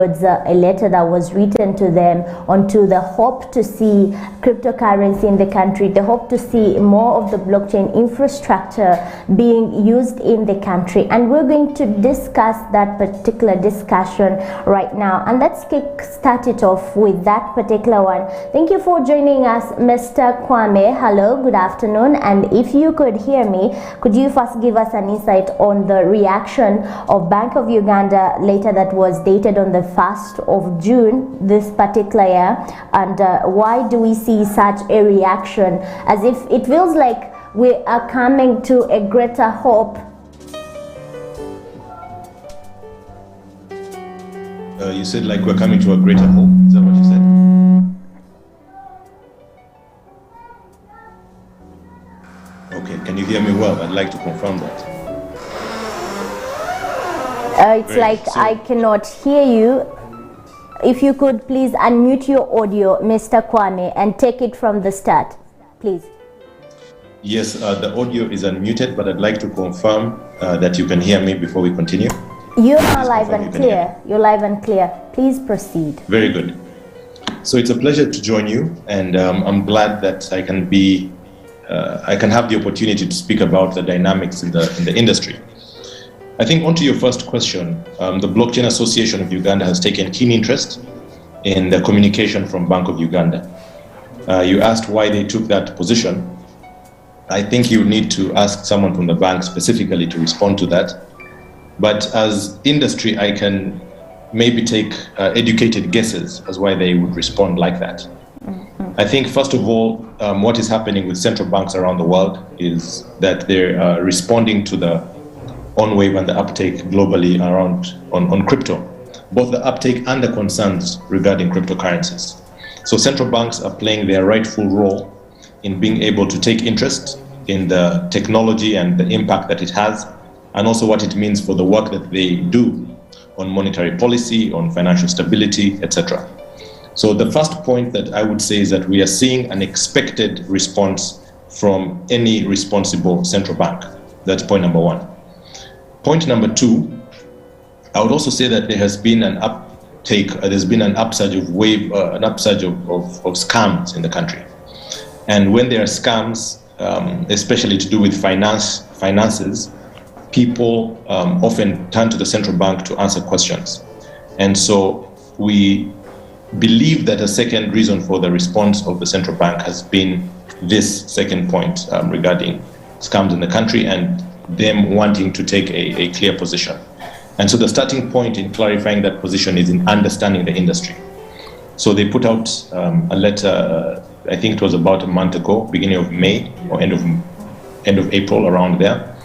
a letter that was written to them onto the hope to see cryptocurrency in the country, the hope to see more of the blockchain infrastructure being used in the country. And we're going to discuss that particular discussion right now. And let's start it off with that particular one. Thank you for joining us, Mr. Kwame. Hello, good afternoon. And if you could hear me, could you first give us an insight on the reaction of Bank of Uganda letter that was dated on the 1st of June this particular year, and why do we see such a reaction, as if it feels like we are coming to a greater hope? You said like we're coming to a greater hope, is that what you said? Okay, can you hear me well? I'd like to confirm that. It's like I cannot hear you. If you could please unmute your audio, Mr. Kwame, and take it from the start, please. Yes, the audio is unmuted, but I'd like to confirm that you can hear me before we continue. You are live and clear. You're live and clear. Please proceed. Very good. So it's a pleasure to join you, and I'm glad that I can have the opportunity to speak about the dynamics in the industry. I think onto your first question, the Blockchain Association of Uganda has taken keen interest in the communication from Bank of Uganda. You asked why they took that position. I think you need to ask someone from the bank specifically to respond to that. But as industry, I can maybe take educated guesses as why they would respond like that. I think, first of all, what is happening with central banks around the world is that they're responding to the on wave and the uptake globally around on crypto, both the uptake and the concerns regarding cryptocurrencies. So central banks are playing their rightful role in being able to take interest in the technology and the impact that it has, and also what it means for the work that they do on monetary policy, on financial stability, etc. So the first point that I would say is that we are seeing an expected response from any responsible central bank. That's point number one. Point number two, I would also say that there has been an uptake, there's been an upsurge of scams in the country. And when there are scams, especially to do with finances, people often turn to the central bank to answer questions. And so we believe that a second reason for the response of the central bank has been this second point regarding scams in the country and them wanting to take a clear position. And so the starting point in clarifying that position is in understanding the industry. So they put out a letter, I think it was about a month ago, beginning of May or end of April, around there,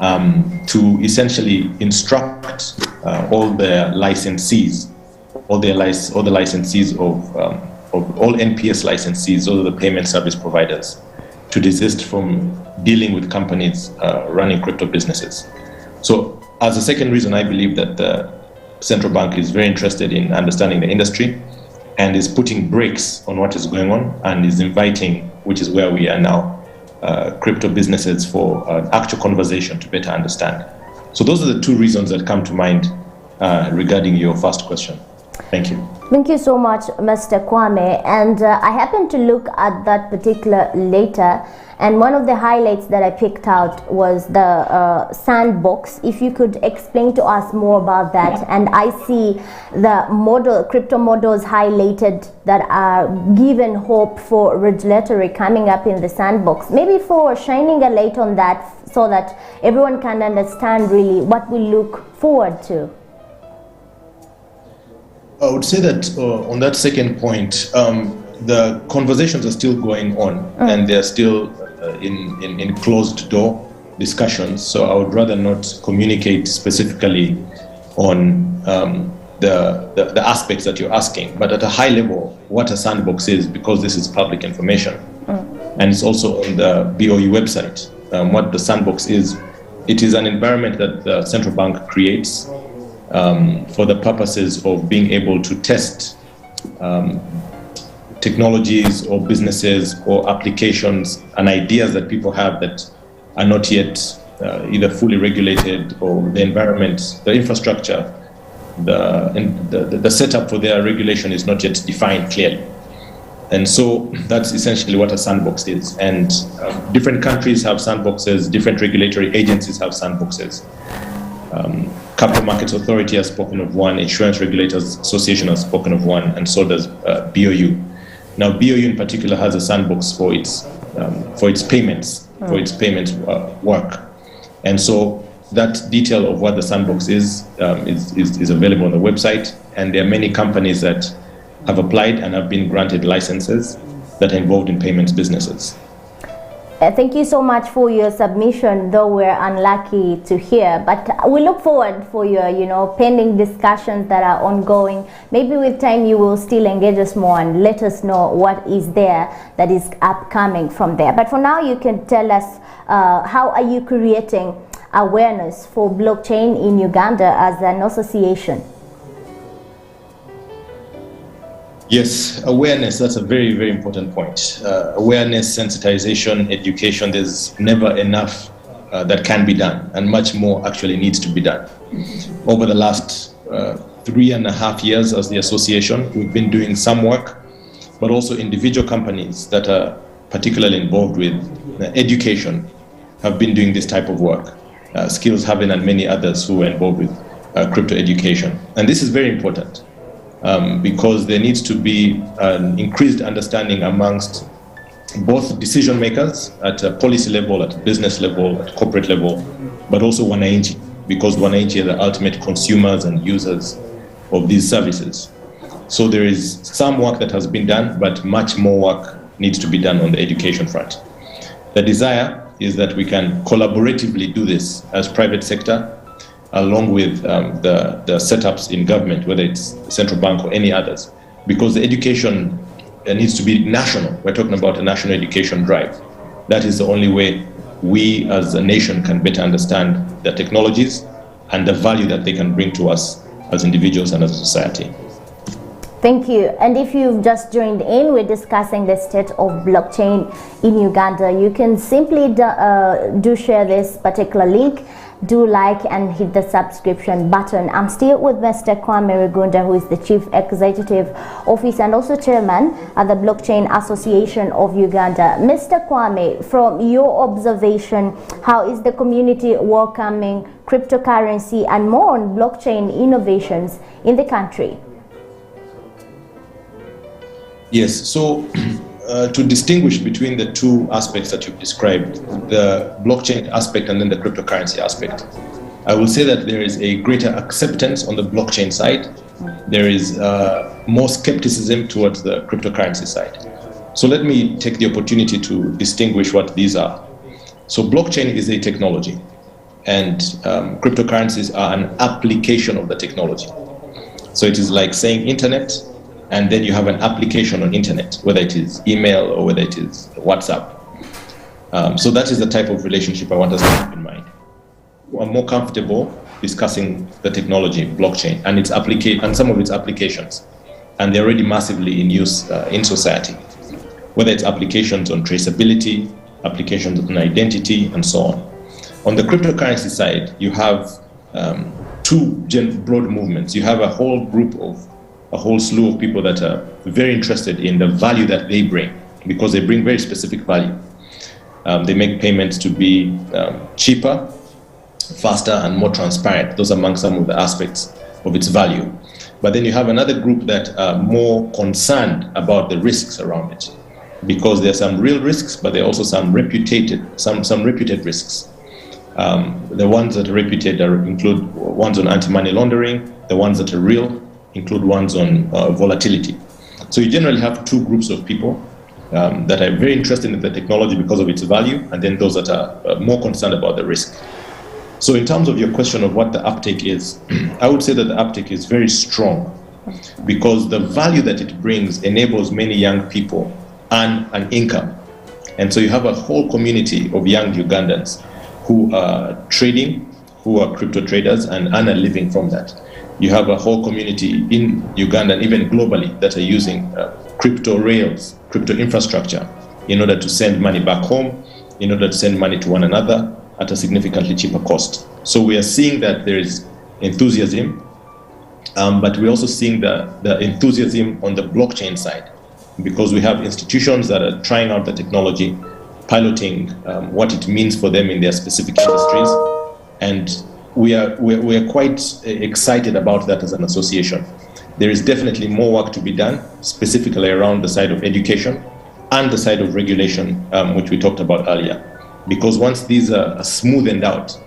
to essentially instruct all the licensees, all the licensees of all NPS licensees, all the payment service providers, to desist from dealing with companies running crypto businesses. So as a second reason, I believe that the central bank is very interested in understanding the industry and is putting brakes on what is going on and is inviting, which is where we are now, crypto businesses for actual conversation to better understand. So those are the two reasons that come to mind regarding your first question. Thank you. Thank you so much, Mr. Kwame. And I happened to look at that particular letter, and one of the highlights that I picked out was the Sandbox. If you could explain to us more about that. And I see the crypto models highlighted that are given hope for regulatory coming up in the Sandbox. Maybe for shining a light on that so that everyone can understand really what we look forward to. I would say that on that second point, the conversations are still going on and they're still in closed door discussions. So I would rather not communicate specifically on the aspects that you're asking, but at a high level, what a sandbox is, because this is public information. And it's also on the BOE website. What the sandbox is, it is an environment that the central bank creates for the purposes of being able to test technologies or businesses or applications and ideas that people have that are not yet either fully regulated, or the environment, the infrastructure the setup for their regulation is not yet defined clearly. And so that's essentially what a sandbox is. And different countries have sandboxes, different regulatory agencies have sandboxes. Capital Markets Authority has spoken of one, Insurance Regulators Association has spoken of one, and so does BOU. Now, BOU in particular has a sandbox for its payments, work. And so that detail of what the sandbox is available on the website, and there are many companies that have applied and have been granted licenses that are involved in payments businesses. Thank you so much for your submission, though we're unlucky to hear. But we look forward for your, pending discussions that are ongoing. Maybe with time you will still engage us more and let us know what is there that is upcoming from there. But for now, you can tell us how are you creating awareness for blockchain in Uganda as an association? Yes, awareness, that's a very, very important point. Awareness, sensitization, education, there's never enough that can be done, and much more actually needs to be done. Over the last 3.5 years as the association, we've been doing some work, but also individual companies that are particularly involved with education have been doing this type of work. Skills Haven and many others who are involved with crypto education. And this is very important. Because there needs to be an increased understanding amongst both decision makers at a policy level, at business level, at corporate level, but also wananchi, because wananchi are the ultimate consumers and users of these services. So there is some work that has been done, but much more work needs to be done on the education front. The desire is that we can collaboratively do this as private sector, along with the setups in government, whether it's the central bank or any others, because the education needs to be national. We're talking about a national education drive. That is the only way we as a nation can better understand the technologies and the value that they can bring to us as individuals and as a society. Thank you. And if you've just joined in, we're discussing the state of blockchain in Uganda. You can simply do share this particular link. Do like and hit the subscription button. I'm still with Mr. Kwame Rugunda, who is the Chief Executive Officer and also Chairman at the Blockchain Association of Uganda. Mr. Kwame, from your observation, how is the community welcoming cryptocurrency and more on blockchain innovations in the country? Yes, so to distinguish between the two aspects that you've described, the blockchain aspect and then the cryptocurrency aspect, I will say that there is a greater acceptance on the blockchain side. There is more skepticism towards the cryptocurrency side. So let me take the opportunity to distinguish what these are. So blockchain is a technology, and cryptocurrencies are an application of the technology. So it is like saying internet, and then you have an application on internet, whether it is email or whether it is WhatsApp. So that is the type of relationship I want us to keep in mind. I'm more comfortable discussing the technology, blockchain, and its and some of its applications. And they're already massively in use in society, whether it's applications on traceability, applications on identity, and so on. On the cryptocurrency side, you have two broad movements. You have a whole slew of people that are very interested in the value that they bring, because they bring very specific value. They make payments to be cheaper, faster, and more transparent. Those are among some of the aspects of its value. But then you have another group that are more concerned about the risks around it, because there are some real risks, but there are also some reputed risks. The ones that are reputed include ones on anti-money laundering. The ones that are real include ones on volatility. So you generally have two groups of people that are very interested in the technology because of its value, and then those that are more concerned about the risk. So in terms of your question of what the uptake is, I would say that the uptake is very strong, because the value that it brings enables many young people earn an income. And so you have a whole community of young Ugandans who are trading, who are crypto traders, and earn a living from that. You have a whole community in Uganda and even globally that are using crypto rails, crypto infrastructure, in order to send money back home, in order to send money to one another at a significantly cheaper cost. So we are seeing that there is enthusiasm But we're also seeing the enthusiasm on the blockchain side, because we have institutions that are trying out the technology, piloting what it means for them in their specific industries. And we are quite excited about that as an association. There is definitely more work to be done, specifically around the side of education and the side of regulation, which we talked about earlier. Because once these are smoothened out,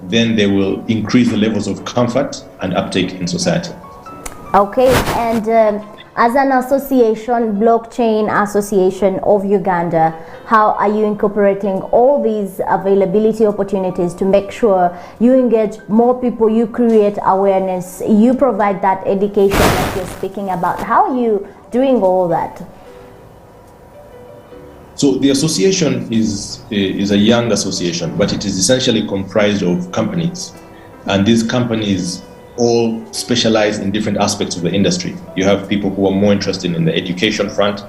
then they will increase the levels of comfort and uptake in society. Okay, and as an association, Blockchain Association of Uganda, how are you incorporating all these availability opportunities to make sure you engage more people, you create awareness, you provide that education that you're speaking about? How are you doing all that? So the association is a young association, but it is essentially comprised of companies. And these companies all specialize in different aspects of the industry. You have people who are more interested in the education front.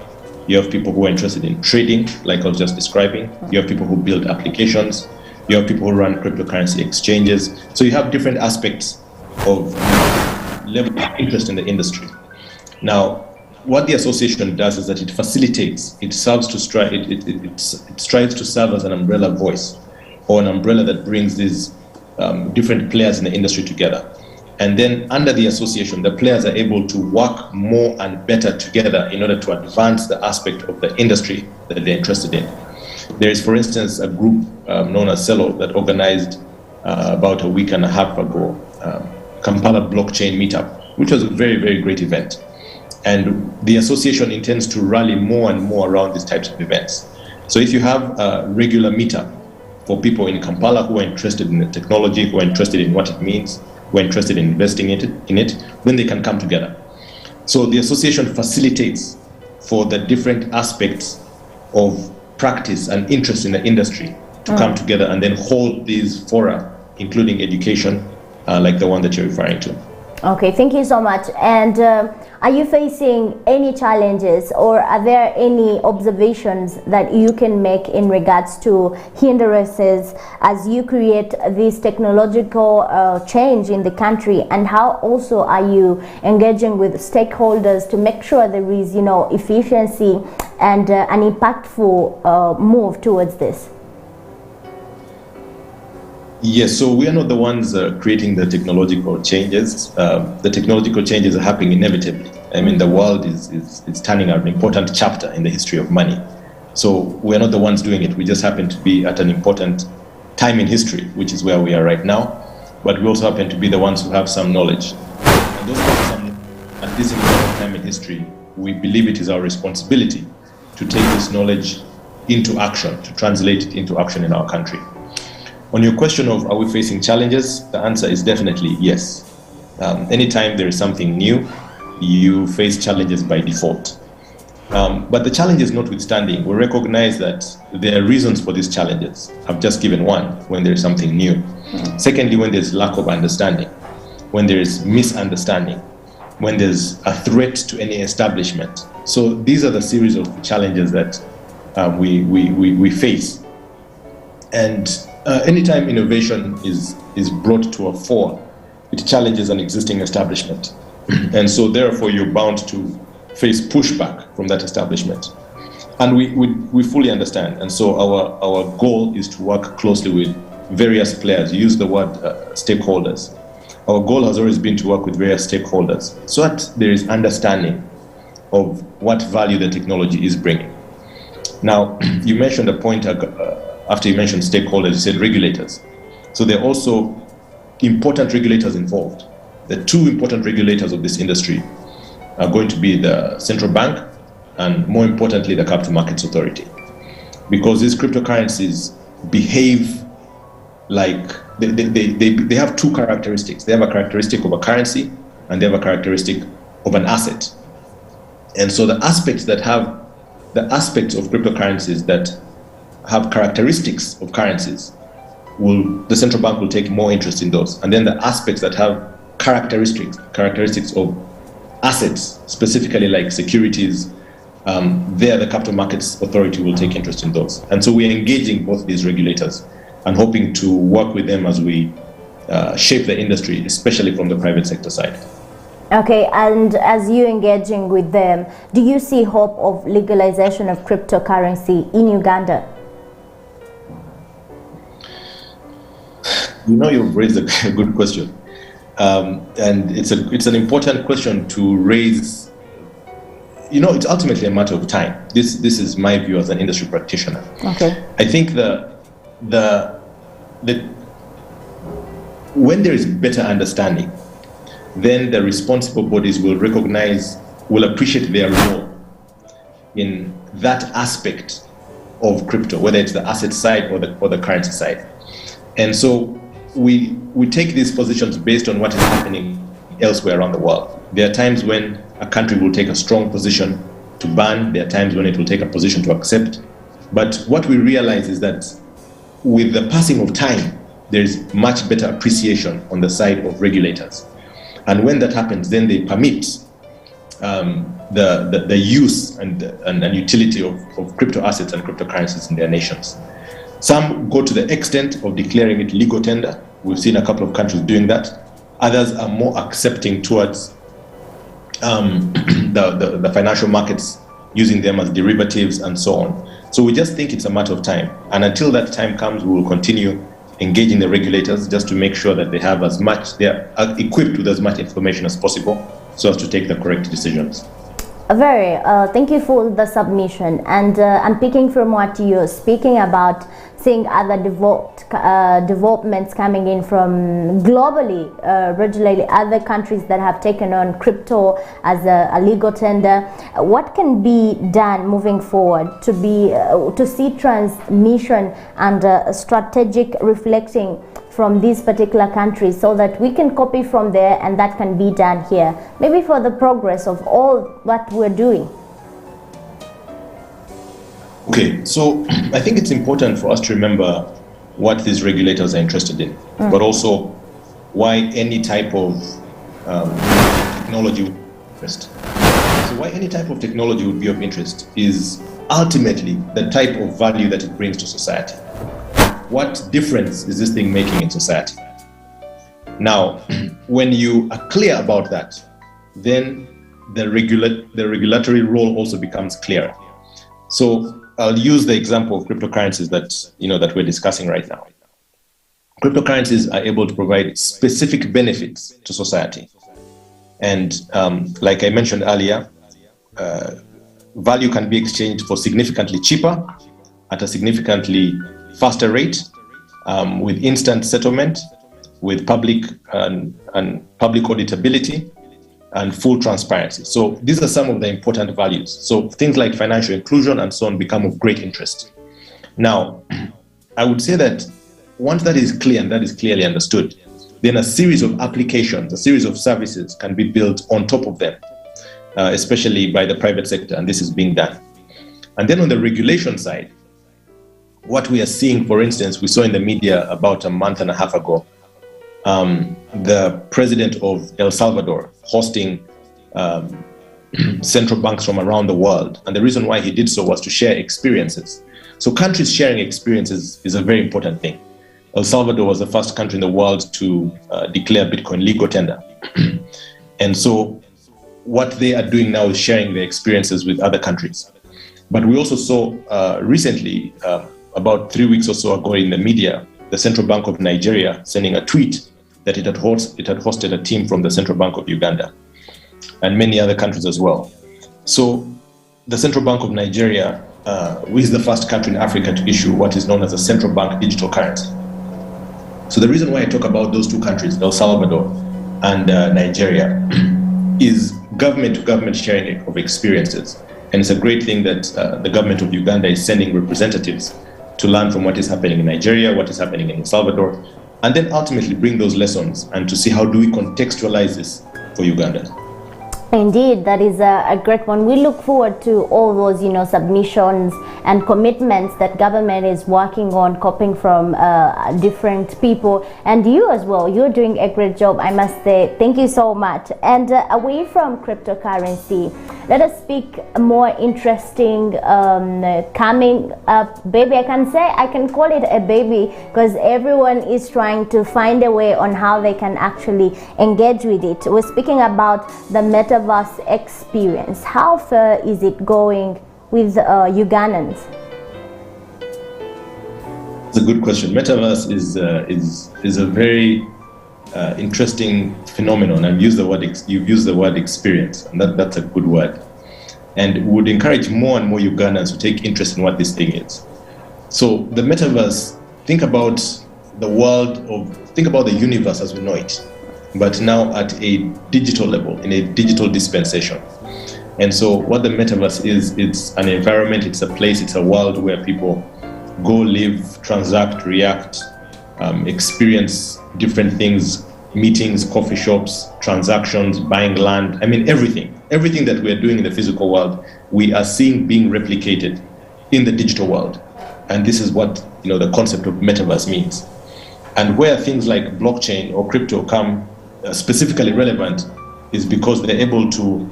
You have people who are interested in trading, like I was just describing. You have people who build applications. You have people who run cryptocurrency exchanges. So you have different aspects of level of interest in the industry. Now, what the association does is that it facilitates, it serves to it strives to serve as an umbrella voice, or an umbrella that brings these different players in the industry together. And then under the association, the players are able to work more and better together in order to advance the aspect of the industry that they're interested in. There is, for instance, a group known as CELO that organized about a week and a half ago, Kampala Blockchain Meetup, which was a very, very great event. And the association intends to rally more and more around these types of events. So if you have a regular meetup for people in Kampala who are interested in the technology, who are interested in what it means, who are interested in investing in it, then they can come together. So the association facilitates for the different aspects of practice and interest in the industry to come together and then hold these fora, including education, like the one that you're referring to. Okay, thank you so much. And are you facing any challenges, or are there any observations that you can make in regards to hindrances as you create this technological change in the country? And how also are you engaging with stakeholders to make sure there is, efficiency and an impactful move towards this? Yes, so we are not the ones creating the technological changes. The technological changes are happening inevitably. I mean, the world is turning an important chapter in the history of money. So we're not the ones doing it. We just happen to be at an important time in history, which is where we are right now. But we also happen to be the ones who have some knowledge. And those who have some, at this important time in history, we believe it is our responsibility to take this knowledge into action, to translate it into action in our country. On your question of are we facing challenges, the answer is definitely yes. Anytime there is something new, you face challenges by default. But the challenges notwithstanding, we recognize that there are reasons for these challenges. I've just given one, when there is something new. Secondly, when there's lack of understanding, when there is misunderstanding, when there's a threat to any establishment. So these are the series of challenges that we face. And anytime innovation is brought to a fore, it challenges an existing establishment. And so therefore you're bound to face pushback from that establishment. And we fully understand. And so our goal is to work closely with various players. You use the word stakeholders. Our goal has always been to work with various stakeholders so that there is understanding of what value the technology is bringing. Now, you mentioned a point after you mentioned stakeholders, you said regulators. So there are also important regulators involved. The two important regulators of this industry are going to be the central bank and, more importantly, the Capital Markets Authority. Because these cryptocurrencies behave like, they have two characteristics. They have a characteristic of a currency and they have a characteristic of an asset. And so the aspects of cryptocurrencies that have characteristics of currencies, the central bank will take more interest in those. And then the aspects that have characteristics of assets, specifically like securities, there the Capital Markets Authority will take interest in those. And so we're engaging both these regulators and hoping to work with them as we shape the industry, especially from the private sector side. Okay, and as you engaging with them, do you see hope of legalization of cryptocurrency in Uganda? You know, you've raised a good question, and it's an important question to raise. You know, it's ultimately a matter of time. This is my view as an industry practitioner. Okay. I think when there is better understanding, then the responsible bodies will appreciate their role in that aspect of crypto, whether it's the asset side or the currency side. And so we take these positions based on what is happening elsewhere around the world. There are times when a country will take a strong position to ban. There are times when it will take a position to accept. But what we realize is that with the passing of time, there is much better appreciation on the side of regulators. And when that happens, then they permit the use and utility of crypto assets and cryptocurrencies in their nations. Some go to the extent of declaring it legal tender. We've seen a couple of countries doing that. Others are more accepting towards the financial markets, using them as derivatives and so on. So we just think it's a matter of time. And until that time comes, we will continue engaging the regulators just to make sure that they are equipped with as much information as possible so as to take the correct decisions. Thank you for the submission. And I'm picking from what you're speaking about, seeing other developments coming in from globally, regionally, other countries that have taken on crypto as a legal tender. What can be done moving forward to see transmission and strategic reflecting from these particular countries so that we can copy from there and that can be done here, maybe for the progress of all what we're doing? Okay, so I think it's important for us to remember what these regulators are interested in, but also why any type of technology would be of interest. So why any type of technology would be of interest is ultimately the type of value that it brings to society. What difference is this thing making in society? Now, when you are clear about that, then the regulatory role also becomes clearer. So I'll use the example of cryptocurrencies that we're discussing right now. Cryptocurrencies are able to provide specific benefits to society. And like I mentioned earlier, value can be exchanged for significantly cheaper, at a significantly faster rate, with instant settlement, with public auditability, and full transparency. So these are some of the important values. So things like financial inclusion and so on become of great interest. Now, I would say that once that is clear and that is clearly understood, then a series of applications, a series of services can be built on top of them, especially by the private sector, and this is being done. And then on the regulation side, what we are seeing, for instance, we saw in the media about a month and a half ago, the president of El Salvador hosting central banks from around the world. And the reason why he did so was to share experiences. So countries sharing experiences is a very important thing. El Salvador was the first country in the world to declare Bitcoin legal tender. And so what they are doing now is sharing their experiences with other countries. But we also saw recently, about 3 weeks or so ago in the media, the Central Bank of Nigeria sending a tweet that it had hosted a team from the Central Bank of Uganda and many other countries as well. So the Central Bank of Nigeria is the first country in Africa to issue what is known as a central bank digital currency. So the reason why I talk about those two countries, El Salvador and Nigeria, is government-to-government sharing of experiences. And it's a great thing that the government of Uganda is sending representatives to learn from what is happening in Nigeria, what is happening in El Salvador, and then ultimately bring those lessons and to see how do we contextualize this for Uganda. Indeed, that is a great one. We look forward to all those, submissions and commitments that government is working on, copying from different people, and you as well. You're doing a great job, I must say. Thank you so much. And away from cryptocurrency, let us speak more interesting coming up baby. I can call it a baby because everyone is trying to find a way on how they can actually engage with it. We're speaking about the Metaverse experience. How far is it going with Ugandans? It's a good question. Metaverse is a very interesting phenomenon, and you've used the word experience, and that's a good word. And would encourage more and more Ugandans to take interest in what this thing is. So the Metaverse, think about the universe as we know it, but now at a digital level, in a digital dispensation. And so what the Metaverse is, it's an environment, it's a place, it's a world where people go, live, transact, react, experience different things, meetings, coffee shops, transactions, buying land. I mean, everything that we are doing in the physical world, we are seeing being replicated in the digital world. And this is what the concept of Metaverse means. And where things like blockchain or crypto come specifically relevant is because they're able to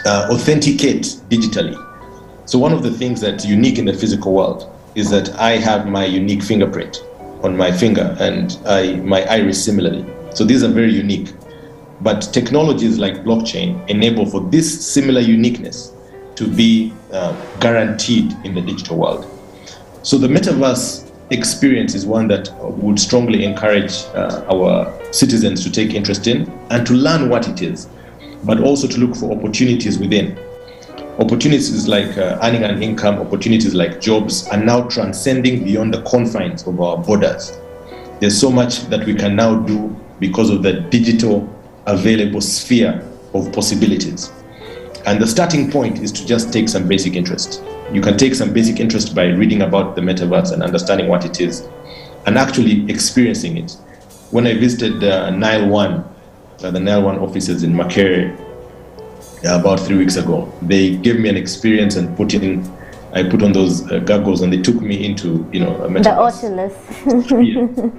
authenticate digitally. So one of the things that's unique in the physical world is that I have my unique fingerprint on my finger and my iris similarly. So these are very unique. But technologies like blockchain enable for this similar uniqueness to be guaranteed in the digital world. So the Metaverse experience is one that would strongly encourage our citizens to take interest in and to learn what it is, but also to look for opportunities within. Opportunities like earning an income, opportunities like jobs are now transcending beyond the confines of our borders. There's so much that we can now do because of the digital available sphere of possibilities. And the starting point is to just take some basic interest. You can take some basic interest by reading about the Metaverse and understanding what it is and actually experiencing it. When I visited Nile One, the Nile One offices in Makerere, about 3 weeks ago, they gave me an experience and I put on those goggles and they took me into a Metaverse. The Oculus.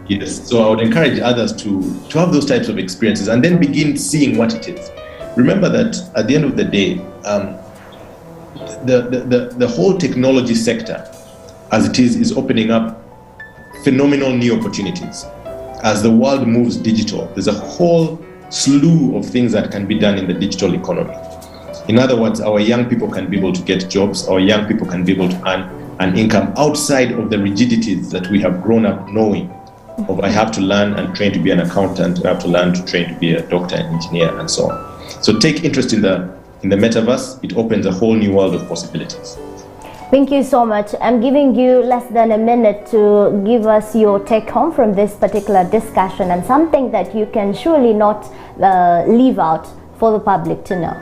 Yes, so I would encourage others to have those types of experiences and then begin seeing what it is. Remember that at the end of the day, the whole technology sector as it is opening up phenomenal new opportunities. As the world moves digital, there's a whole slew of things that can be done in the digital economy. In other words, our young people can be able to get jobs, our young people can be able to earn an income outside of the rigidities that we have grown up knowing of I have to learn and train to be an accountant, I have to learn to train to be a doctor and engineer and so on. So take interest in the Metaverse. It opens a whole new world of possibilities. Thank you so much. I'm giving you less than a minute to give us your take home from this particular discussion and something that you can surely not leave out for the public to know.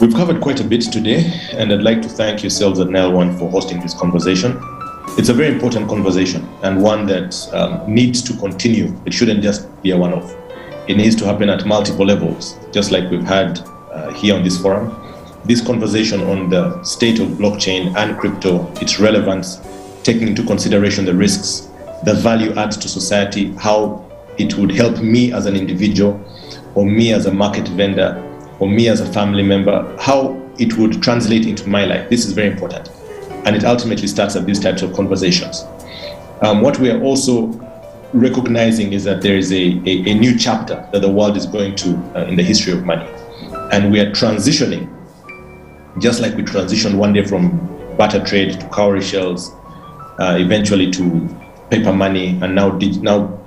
We've covered quite a bit today, and I'd like to thank yourselves at Nile One for hosting this conversation. It's a very important conversation and one that needs to continue. It shouldn't just be a one-off. It needs to happen at multiple levels, just like we've had here on this forum. This conversation on the state of blockchain and crypto, its relevance, taking into consideration the risks, the value add to society, how it would help me as an individual, or me as a market vendor, or me as a family member, how it would translate into my life. This is very important. And it ultimately starts at these types of conversations. What we are also recognizing is that there is a new chapter that the world is going to in the history of money. And we are transitioning, just like we transitioned one day from barter trade to cowrie shells, eventually to paper money, and now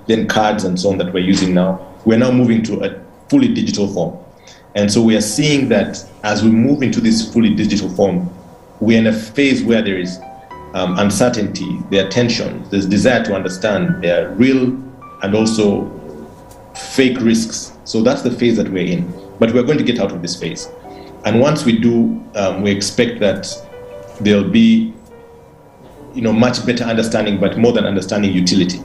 then cards and so on that we're using now. We're now moving to a fully digital form. And so we are seeing that as we move into this fully digital form, we're in a phase where there is uncertainty, there are tensions, there's desire to understand, there are real and also fake risks. So that's the phase that we're in. But we're going to get out of this phase. And once we do, we expect that there'll be much better understanding, but more than understanding, utility.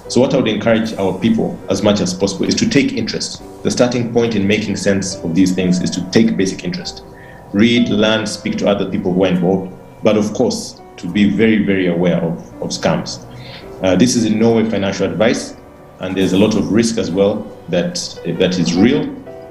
So what I would encourage our people as much as possible is to take interest. The starting point in making sense of these things is to take basic interest. Read, learn, speak to other people who are involved, but of course, to be very, very aware of scams. This is in no way financial advice, and there's a lot of risk as well that is real,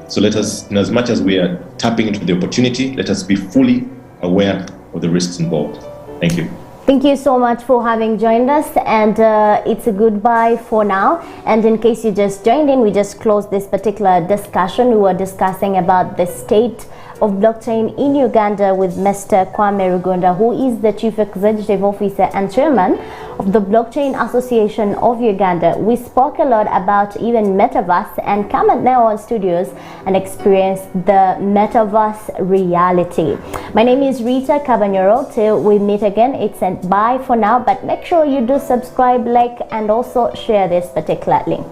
So let us, in as much as we are tapping into the opportunity, let us be fully aware of the risks involved. Thank you. Thank you so much for having joined us, and it's a goodbye for now. And in case you just joined in, we just closed this particular discussion. We were discussing about the state of blockchain in Uganda with Mr. Kwame Rugunda, who is the Chief Executive Officer and Chairman of the Blockchain Association of Uganda. We spoke a lot about even Metaverse, and come at now on studios and experience the Metaverse reality. My name is Rita Cabanyoro. Till we meet again, it's a bye for now, but make sure you do subscribe, like, and also share this particular link.